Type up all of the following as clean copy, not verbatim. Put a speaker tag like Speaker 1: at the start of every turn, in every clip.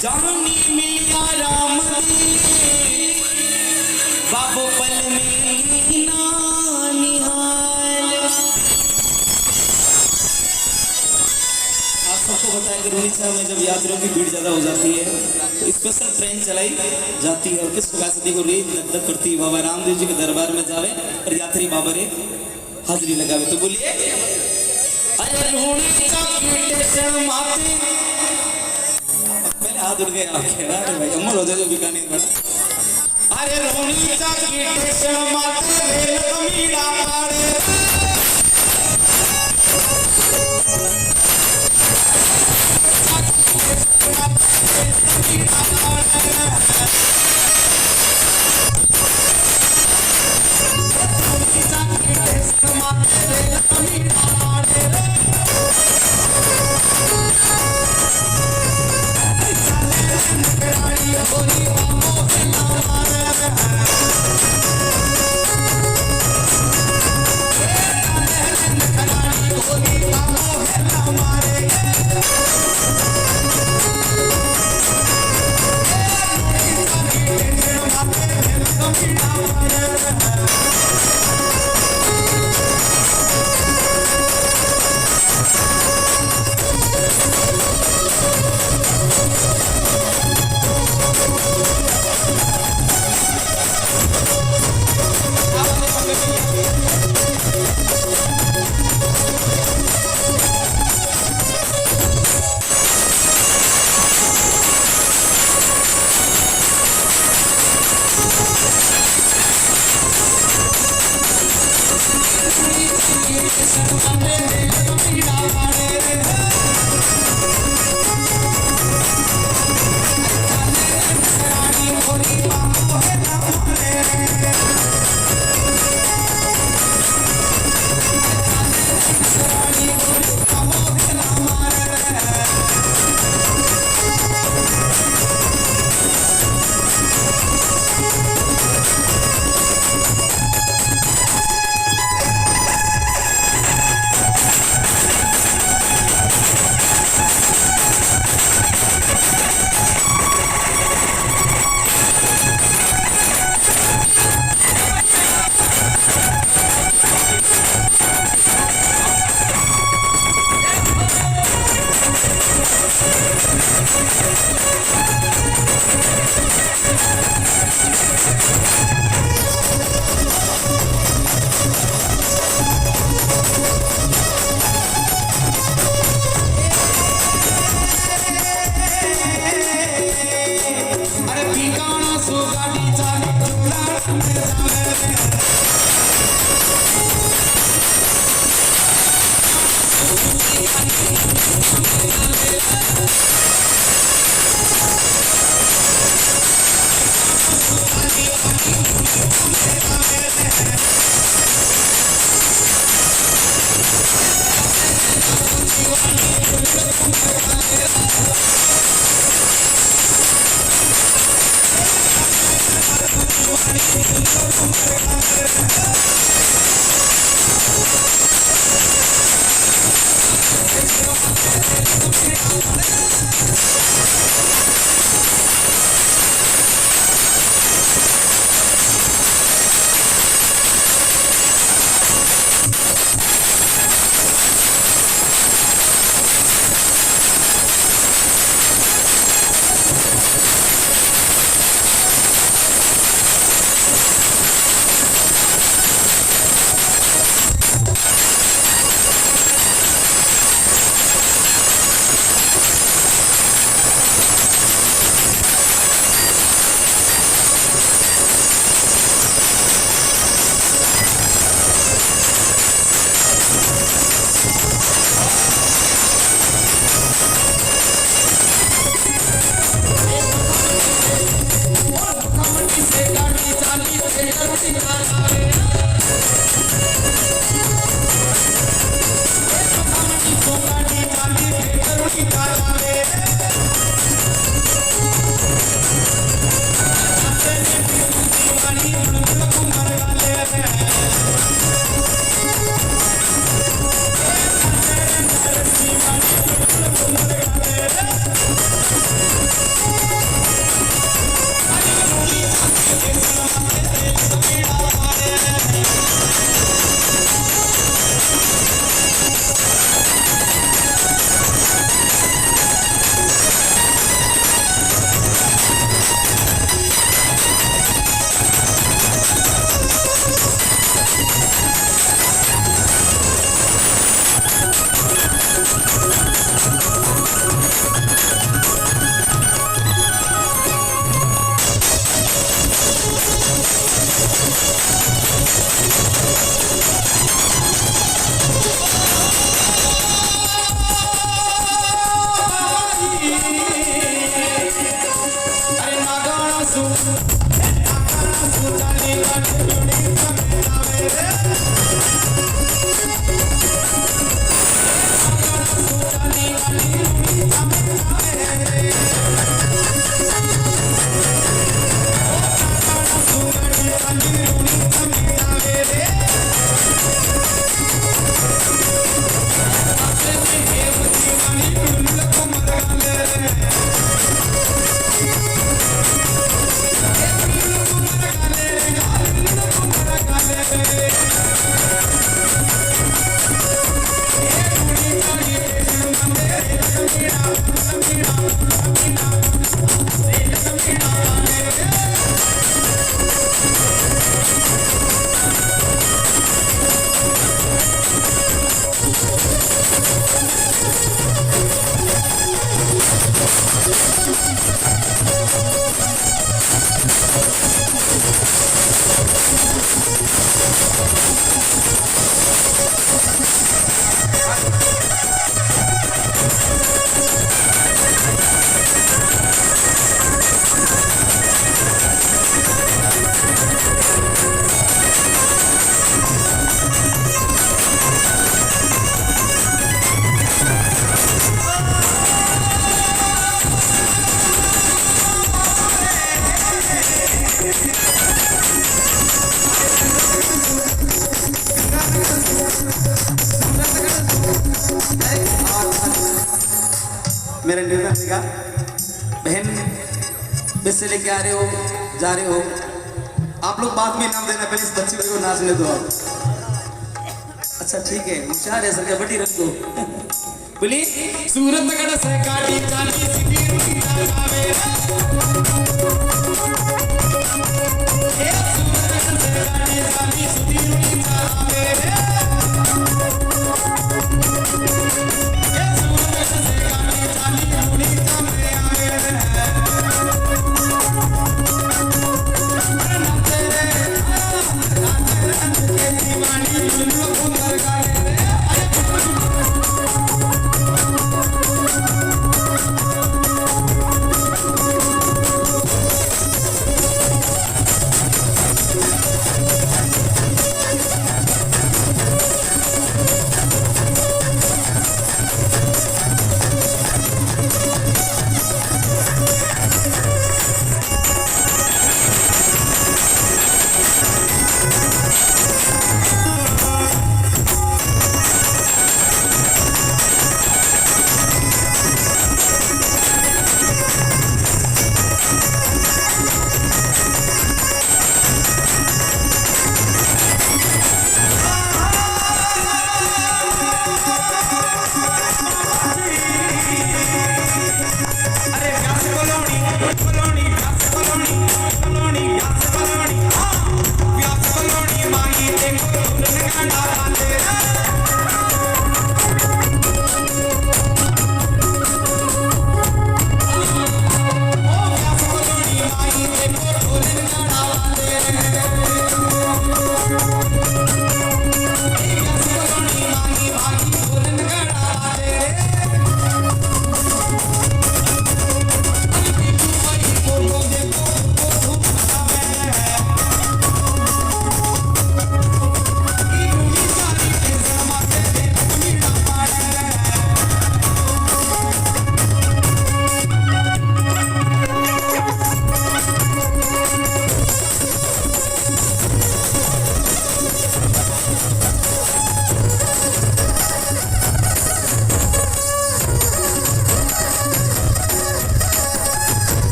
Speaker 1: जानी मिलिया राम बाबू पल में निहाल। आप सबको बताया कि रुनीचा में जब यात्रियों की भीड़ ज्यादा हो जाती है तो स्पेशल ट्रेन चलाई जाती है और किस प्रकार से देखो रेत दगदग करती है। बाबा रामदेव जी के दरबार में जावे और यात्री बाबा रे हाजिरी लगावे। तो बोलिए अरे रुनीचा की स्टेशन माते पहले हाथ उड़ गए आपके भाई अमर हो जाए जो बीकानेर में। अरे रुनीचा की स्टेशन माते रेल कमीड़ा पाड़े
Speaker 2: की
Speaker 1: मेरे निर्णय का बहन पैसे लेके आ रहे हो, जा रहे हो, आप लोग बाद में इनाम देना, पहले इस बच्चे को नाचने दो आप। अच्छा ठीक है, होशियार है सर, बड़ी रख दो। बोली सूरत गढ़ से गाड़ी चाली सिटी जावे रे, ए सूरत गढ़ से गाड़ी चाली सिटी जावे रे, ए सूरत गढ़ से गाड़ी चाली मुड़ी जावे आवे रे, नाचे रे दीवानी लुल्लू उधर गावे रे,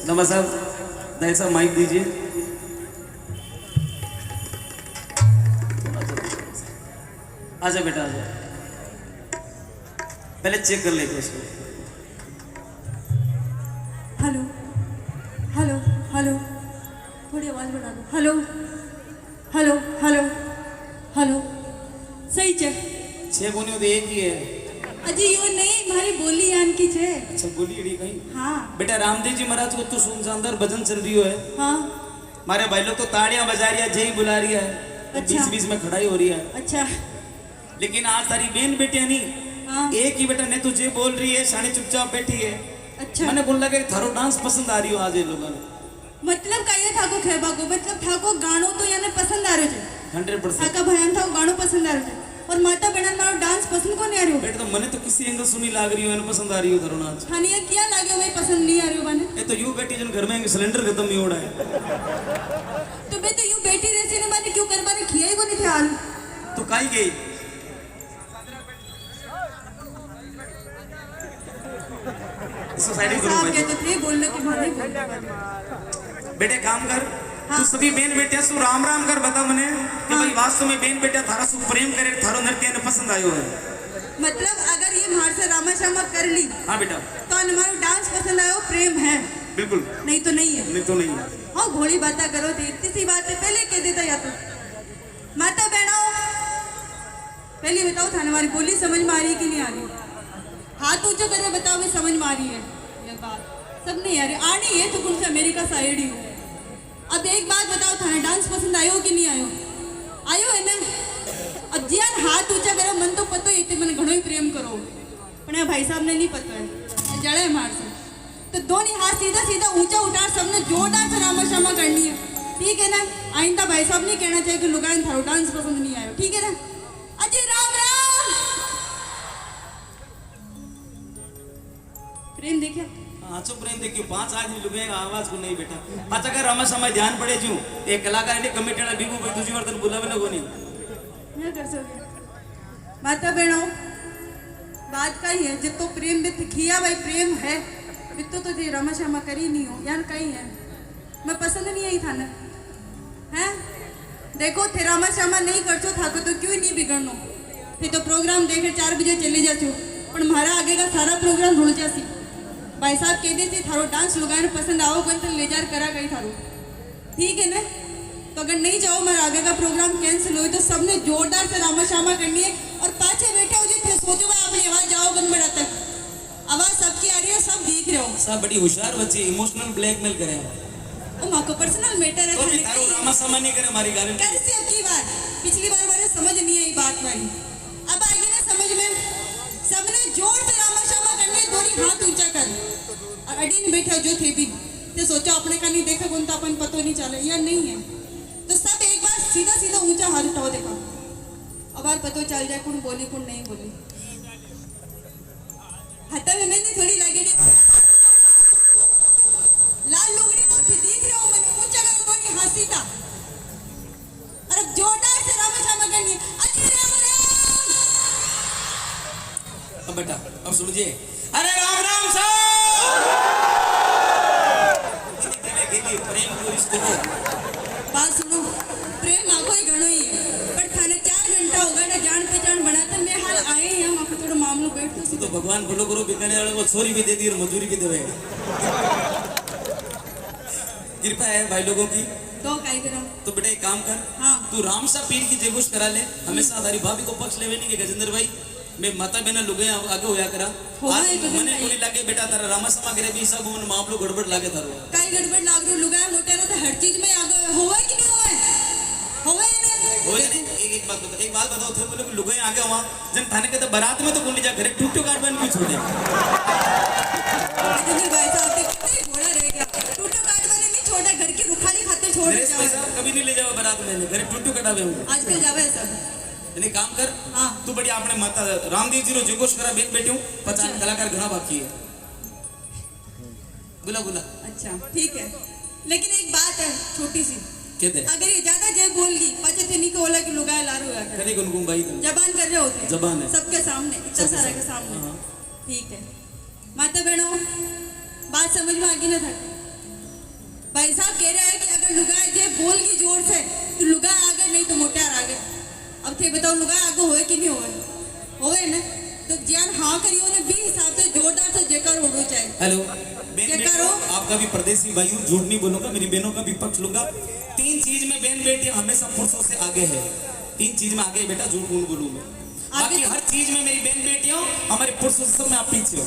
Speaker 1: दमा साहब दाई साहब माइक दीजिए। आजा बेटा आजा, पहले चेक कर लेते उसको।
Speaker 2: हेलो हेलो हेलो, थोड़ी आवाज बढ़ा दो। हेलो हेलो हेलो हेलो, सही छे?
Speaker 1: छे कोनी होते एक ही है।
Speaker 2: अजी यो नहीं, मारी बोली यान की छे।
Speaker 1: अच्छा बोली अड़ी कहीं।
Speaker 2: हाँ
Speaker 1: बेटा रामदेव जी महाराज को तो सुनशानदार भजन चल रही है।
Speaker 2: हाँ
Speaker 1: हमारे भाई लोग तो ताड़ियां बजा रही है, जय बुला रही है,
Speaker 2: अच्छा।
Speaker 1: बीच बीच में खड़ाई हो रही है।
Speaker 2: अच्छा
Speaker 1: लेकिन आज तारी बहन बेटिया नहीं,
Speaker 2: हाँ
Speaker 1: एक ही बेटा ने तुझे बोल रही है, शानी चुपचाप बैठी है।
Speaker 2: अच्छा,
Speaker 1: मैंने बोल लगा कि थारो डांस पसंद आ रही हो आज ये लोगों ने।
Speaker 2: मतलब कहिए थाको खेबा को, मतलब थाको गाणो तो याने पसंद आ रहो छे।
Speaker 1: 100%।
Speaker 2: थाका भयान था गाणो पसंद आ रहो छे, और माता बहन मारो डांस पसंद को नहीं आ रहो।
Speaker 1: बेटा तो मने तो किसी एंगल सुनी लाग रही हो, मैंने पसंद आ रही हो थारो नाच।
Speaker 2: खानिया किया लाग्यो मैं पसंद नहीं आ रही बने।
Speaker 1: ये तो यूं बैठी जन घर में सिलेंडर खत्म नहीं हो रहा है।
Speaker 2: तो मैं तो यूं बैठी रहती ने माने क्यों करबा ने खिया ही को नहीं थे हाल।
Speaker 1: तो काई गई सोसाइटी
Speaker 2: साहब कहते थे बोलने के भाने बोल।
Speaker 1: बेटे काम कर।
Speaker 2: हाँ।
Speaker 1: तू सभी बेन बेटिया सु राम राम कर बता मने कि
Speaker 2: हाँ।
Speaker 1: भाई वास्तव में बेन बेटिया थारा सु प्रेम करे, थारो नृत्य ने पसंद आयो है।
Speaker 2: मतलब अगर ये मार से रामा श्यामा कर ली
Speaker 1: हाँ बेटा
Speaker 2: तो हमारा डांस पसंद आयो, प्रेम है,
Speaker 1: बिल्कुल।
Speaker 2: नहीं तो नहीं है।
Speaker 1: नहीं तो नहीं है।
Speaker 2: हाँ भोली बातें करो थे, इतनी सी बात है पहले कह देता या तो। माता बहनों पहले बताओ था हमारी बोली समझ में आ रही कि नहीं आ रही? हाथ ऊंचा करके बताओ मैं समझ में आ रही है ये बात? सब नहीं आ रही, आनी है तो कौन से अमेरिका साइड ही हो। अब एक बात बताओ था डांस पसंद आयो कि नहीं आयो? आयो है ना? अब जियान हाथ ऊंचा करो, मन तो पतो ही थे मैंने घणो ही प्रेम करो, पर ये भाई साहब ने नहीं पता है, जड़े मार से। तो दोनों हाथ सीधा सीधा ऊंचा उठा, सबने जोरदार से रामा श्यामा करनी है, ठीक है ना? आइंदा भाई साहब नहीं कहना चाहिए कि लुगान थारो डांस पसंद नहीं आयो, ठीक है ना? अजय राम राम। प्रेम देखे
Speaker 1: हाँ चुप प्रेम देखियो, 5 आदमी लुगे आवाज को नहीं बेटा। पाचा कर रामा समय ध्यान पड़े जू एक कलाकार ने कमिटी ना बीबू भाई दूसरी वर्तन बुलावे ना कोनी
Speaker 2: क्या कर सके। माता बहनों बात का ही है, जितो प्रेम में खिया भाई प्रेम है, बितो तो जी रामा श्यामा करी नहीं हो यार, कहीं है मैं पसंद नहीं आई था ना है। देखो थे रामा श्यामा नहीं कर चो था तो क्यों नहीं बिगड़नो थे, तो प्रोग्राम देखे 4 बजे चले जाचो, पर हमारा आगे का सारा प्रोग्राम भूल जासी। भाई साहब कह देते थारो डांस लुगाने पसंद आओ कोई तो ले जार करा गई थारो, ठीक है ना? तो अगर नहीं जाओ मेरा आगे का प्रोग्राम कैंसिल हो तो सबने जोरदार से रामा श्यामा करनी है। और पाछे बैठे हो जी सोचो भाई अपनी आवाज जाओ बन बड़ा तक, आवाज सबकी आ रही है, सब देख रहे हो।
Speaker 1: सब बड़ी होशियार बच्ची, इमोशनल ब्लैकमेल करे
Speaker 2: ओ मां को पर्सनल मैटर है
Speaker 1: तो
Speaker 2: थाने
Speaker 1: थारो रामा समय नहीं करे हमारी गारंटी।
Speaker 2: कैसे अब की बार पिछली बार वाले समझ नहीं आई बात वाली, अब आएगी ना समझ में। सबने जोर से रामा श्यामा करनी, दोनों हाथ ऊंचा कर, और अडीन बैठा जो थे भी ते सोचो अपने का नहीं देखा कौन तो अपन पतो नहीं चले या नहीं है, तो सब एक बार सीधा सीधा ऊंचा हाथ उठाओ, देखो अब बार पतो चल जाए कौन बोली कौन नहीं बोली। हटा में नहीं थोड़ी लगेगी लाल लुगड़ी को देख रहे हो, मैंने ऊंचा करो दोनों हाथ सीधा, और अब जोरदार से रामा श्यामा करनी है। अजय राम राम।
Speaker 1: अब बेटा अब सुनिए, अरे राम राम साहब प्रेम को रिश्ते को
Speaker 2: बात सुनो, प्रेम मांगो ही घणो ही है, पर थाने 4 घंटा होगा ना जान पहचान बनाते मैं हाल आए हैं, वहाँ पे थोड़ा मामलो बैठ तो
Speaker 1: भगवान बोलो करो बिकने वाले को छोरी भी दे दी और मजदूरी भी देवे। कृपा है भाई लोगों की
Speaker 2: तो काई करा।
Speaker 1: तो बेटा एक काम कर,
Speaker 2: हाँ।
Speaker 1: तू राम सा पीर की जेगुश करा ले, हमेशा तारी भाभी को पक्ष लेवे नहीं के गजेंद्र भाई मैं माता बिना लुगे आगे होया करा। आज मने कोनी लागे बेटा तारा रामा समा करे भी सब मन मामलो गड़बड़ लागे थारो।
Speaker 2: काई गड़बड़ लाग रो लुगा मोटेरा तो हर चीज में आगे होवे कि नहीं होवे? होवे ना
Speaker 1: होए नहीं। एक बात बताओ थे बोले लुगे आगे हुआ जन थाने के तो बारात में तो कोनी जा घरे टूटू काट बन क्यों छोड़े?
Speaker 2: गजेंद्र भाई साहब के कितने घोड़ा रह गया, टूटू काट बने नहीं छोड़ा, घर की रुखाली खाते छोड़
Speaker 1: मेरे
Speaker 2: जाओ।
Speaker 1: पैसा कभी नहीं ले जाओ बारात में, घरे टूटू कटावे हूं।
Speaker 2: आजकल जावे सब।
Speaker 1: यानी काम कर,
Speaker 2: हाँ।
Speaker 1: तू बढ़िया अपने माता रामदेव जी रो जोगोश करा बेन बेटी हूं 50 कलाकार घना बाकी है। बुला बुला।
Speaker 2: अच्छा ठीक है, लेकिन एक बात है छोटी सी,
Speaker 1: कहते
Speaker 2: अगर ये ज्यादा जय बोल गई पचे थे नहीं को बोला कि लुगाए लारू या
Speaker 1: करे गुनगुन भाई
Speaker 2: जबान कर रहे होते
Speaker 1: जबान है
Speaker 2: सबके सामने, इतना सारा के सामने।
Speaker 1: हाँ।
Speaker 2: ठीक है माता बहनों बात समझ में आ गई ना था? लुगा जे बोल की जोर से तो लुगा आगे नहीं तो मोटार आगे। अब थे बताओ लुगा आगे होए कि नहीं होए ना तो ज्ञान हाँ करियो ने भी हिसाब से जोरदार से जेकर होना चाहिए।
Speaker 1: हेलो बहन
Speaker 2: जेकर हो
Speaker 1: आपका भी परदेसी भाई हूँ, झूठ नहीं बोलूंगा, मेरी बहनों का भी पक्ष लूंगा। 3 चीज में बहन बेटी हमेशा पुरुषों से आगे है। 3 चीज में आगे है बेटा, झूठ नहीं बोलूंगा। बाकी हर चीज में मेरी बहन बेटियों हमारे पुरुषों से सब में आप पीछे हो।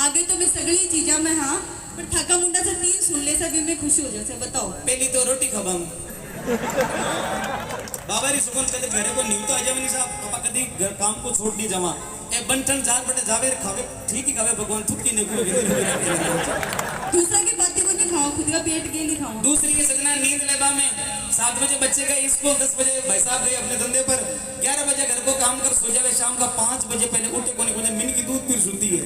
Speaker 2: आगे तो मैं सगली चीजा में हाँ पर थका मुंडा से 3 सुन ले सभी में खुशी हो जाए। बताओ
Speaker 1: पहली तो रोटी खबाऊं बाबा री सुकून कदे घरे को नीव तो आ जावे नहीं साहब, पापा कदी घर काम को छोड़ नहीं जावा। ए बंटन चार बटे जावे खावे ठीक ही खावे भगवान थुकी ने को
Speaker 2: दूसरा की बातें को नहीं खाओ, खुद का पेट के लिए खाओ।
Speaker 1: दूसरी के सजना नींद लेबा में 7 बजे बच्चे का स्कूल, 10 बजे भाई साहब गए अपने धंधे पर, 11 बजे घर को काम कर सो जावे, शाम का 5 बजे पहले उठे कोने मिन की दूध पी सुनती है।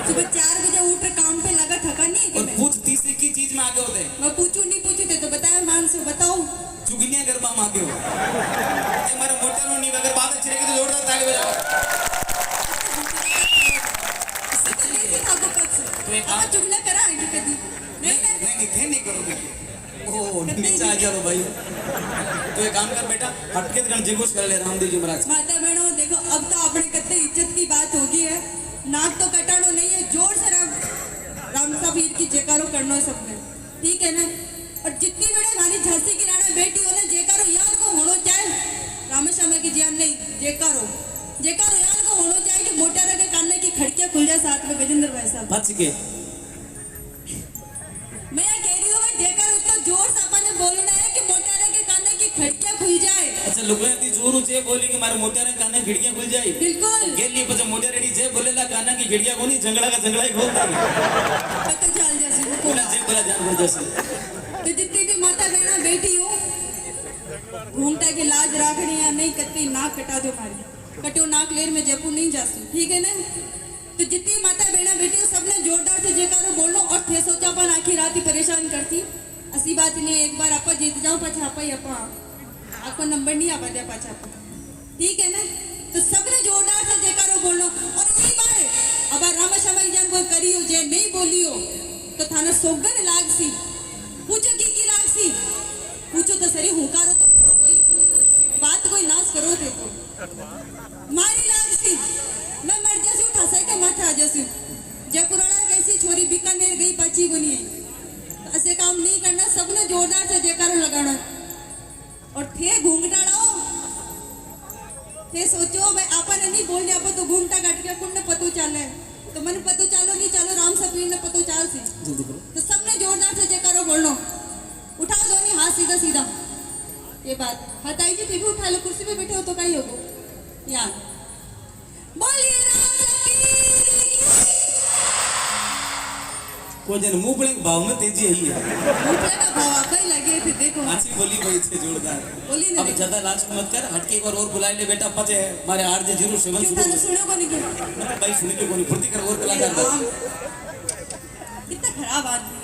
Speaker 2: सुबह 4 बजे उठ काम पे लगा, थका नहीं है
Speaker 1: और पूछ तीसरी की चीज में आगे होते हैं।
Speaker 2: मैं पूछू नहीं पूछू थे तो बताया मान से बताओ
Speaker 1: चुगलियां गरबा में आगे हो। हमारे मोटर में नहीं, अगर बात अच्छी रहेगी तो जोरदार ताली बजाओ। तो एक काम
Speaker 2: चुगला करा है कि कभी
Speaker 1: नहीं करोगे। ओ नीचे आ जाओ भाई। तो एक काम कर बेटा, हटके गण जेगोश कर ले रामदेव जी महाराज।
Speaker 2: माता बहनों देखो अब तो आपने कितने इज्जत की बात होगी है, नाक तो कटानो नहीं है, जोर से राम साहब की जयकारो करना है सबने, ठीक है ना। और जितनी बड़े हमारी झांसी की राणा बेटी हो ना जयकारो याद को होना चाहिए। रामेश्यामा की जान नहीं जयकारो याद को होना चाहिए कि मोटारा के कानने की खिड़कियां खुल जाए साथ में। गजेंद्र भाई साहब
Speaker 1: बच के
Speaker 2: मैं ये कह रही हूँ जयकार उतना जोर से अपन बोलना है कि मोटारा के कानने की खिड़कियां खुल जाए।
Speaker 1: अच्छा लोग जोर ऊंचे बोली कि मारे मोटारा काना खिड़कियां खुल जाए।
Speaker 2: बिल्कुल
Speaker 1: गेली पछे मोटारा रेडी जे बोलेला काना की खिड़कियां कोनी, झगड़ा का झगड़ा ही खोल देगी।
Speaker 2: पता चल जैसे
Speaker 1: बोला जे बोला जान बोल जैसे।
Speaker 2: तो जितनी भी माता बहना बैठी हो घूमता की लाज राखनी या नहीं कत्ती नाक कटा दो मारी, कटो नाक लेर में जयपुर नहीं जा सकती, ठीक है ना। तो जितनी माता बहना बेटी हो सबने जोरदार से जयकारो बोलो। और थे सोचा पर आखिर रात ही परेशान करती, ऐसी बात नहीं है। एक बार आपा जीत जाओ पाछा आपा ही आपा आपको नंबर नहीं आ दिया पाछा आपा, ठीक है ना। तो सबने जोरदार से जयकारो बोलो। और एक बार अब रामाश्यामा की जान कोई करी हो जे नहीं बोली हो तो थाना सोगन लाग सी, पूछो की लाग सी, पूछो तो सरी हुकारो तो कोई बात कोई नाश करो थे तो मारी लाग सी, मैं मर जैसी उठा सके माथे आ जैसी। जयपुर वाला कैसी छोरी बीकानेर गई पाची को नहीं है, ऐसे काम नहीं करना। सबने जोरदार से जयकारो लगाना। और थे घूंघटाड़ो थे सोचो भाई आपने नहीं बोलने आप तो घूमटा काट के कुन ने पतो चाले तो मन पतो चालो नहीं चालो राम सपीर ने पतो चाल सी। तो सबने जोरदार से जयकारो बोलनो। उठाओ दोनों हाथ सीधा सीधा, ये बात हटाई जी भी उठा लो, कुर्सी पे बैठे हो तो कहीं होगो यार। बोलिए राम सपीर
Speaker 1: को जन मुंह पड़े भाव में तेजी आई है।
Speaker 2: मुझे ना भाव आप ही लगे थे देखो
Speaker 1: अच्छी बोली भाई से जोरदार
Speaker 2: बोली ना
Speaker 1: अब ज्यादा लाज मत कर, हटके एक बार और बुला ले बेटा। पचे हमारे आरजे 07
Speaker 2: क्यों थाने सुनो को नहीं
Speaker 1: मतलब भाई सुन के कोनी फुर्ती कर और कलाकार कर।
Speaker 2: कितना खराब आदमी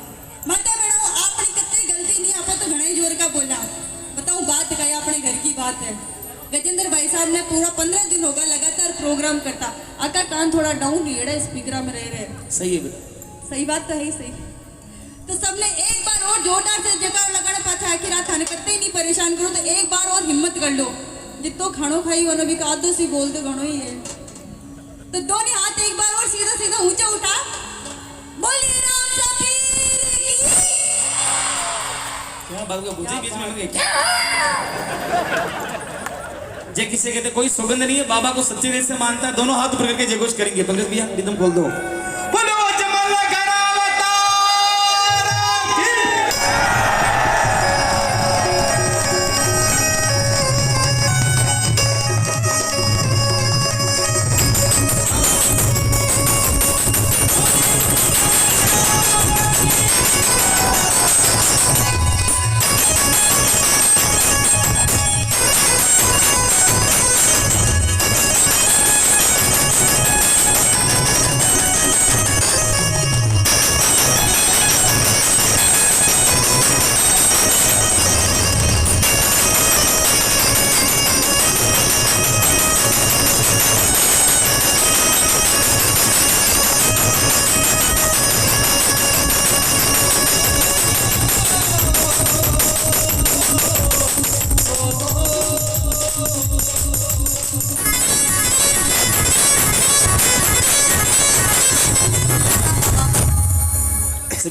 Speaker 2: माता बहनों आपने कितनी गलती नहीं, आप तो घना ही जोर का बोला। बताऊं बात कही अपने घर की बात है। गजेंद्र भाई साहब ने पूरा 15 दिन होगा लगातार प्रोग्राम करता, आका कान थोड़ा डाउन ही स्पीकर में रह रहे।
Speaker 1: सही है बेटा,
Speaker 2: सही बात तो है ही सही। तो सबने एक बार और जोरदार से जयकार लगाने पाछा आखिर रात थाने करते ही नहीं परेशान करो तो एक बार और हिम्मत कर लो। जितो खानो खाई वाला भी आधो सी बोल दो घणो ही है। तो दोनों हाथ एक बार और सीधा सीधा ऊंचा उठा, बोलिए राम सपीर की।
Speaker 1: क्या बात का बुझे बीच में लगे क्या? जे किसे कहते कोई सुगंध नहीं है, बाबा को सच्चे दिल से मानता है, दोनों हाथ ऊपर करके जयघोष करेंगे। पंकज भैया रिदम खोल दो। बोलो जमाल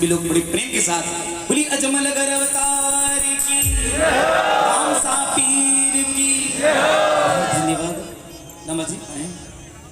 Speaker 1: सभी लोग बड़े प्रेम के साथ बोली अजमल गर अवतार की, राम सा पीर की। धन्यवाद नमा जी।